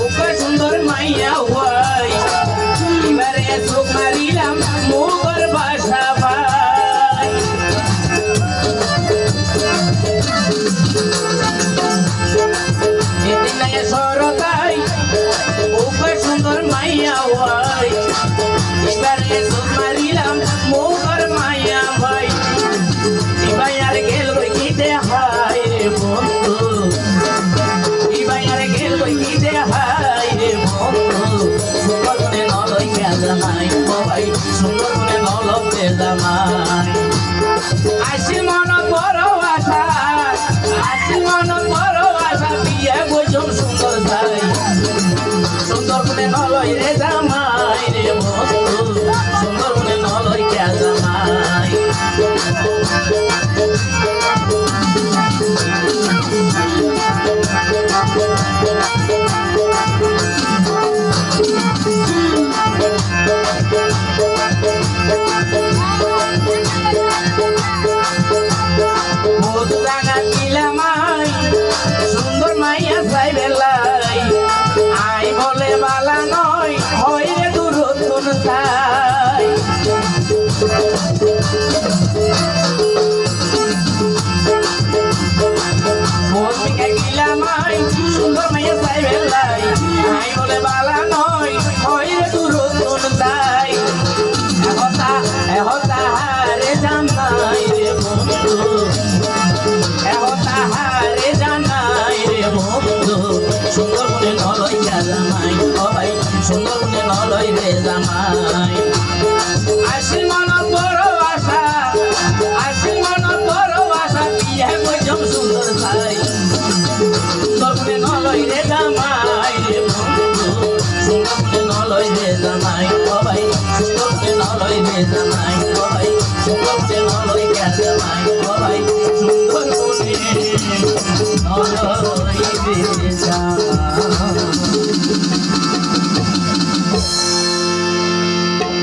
ওকে সুন্দর মাইয়া হই এবারে চোখ মারিলাম মুখর বাসা ভাই এদিন সরকাই ওকে সুন্দর মাইয়া হই এবারে চোখ মারিলাম মুখর মাইয়া ভাই এবার আর গেল কি দেখায় রে বন্ধু এবার আর গেল কি দেখায় রে বন্ধু সুন্দর করে নলই জামাই ভাই সুন্দর করে নলতে জামাই আসি মন বড় আশা আসি মন বড় আশা বিয়ে বুঝুম সুন্দর যাই সুন্দর করে নলই রে জামাই রে বন্ধু সুন্দর করে নলই জামাই সুন্দর মাইয়া চাই বেলাই আই বলে বালা নয় হইরে দূরত্বন তাই সুন্দর মাইয়া চাই বেলাই আই বলে বালা নয় হইরে দূরত্বন তাই এহতা হারে জানাই রে বন্ধু এহতাহারে জানাই রে বন্ধু সুন্দর মনে নলই জামাই ও ভাই সুন্দর মনে নলই রে জামাই আসি মন বড় আশা আসি মন বড় আশা বিয়ে কইজম সুন্দর চাই সুন্দর মনে নলই রে জামাই রে বন্ধু সুন্দর মনে নলই রে জামাই ও ভাই সুন্দর মনে নলই রে জামাই ও ভাই সুন্দর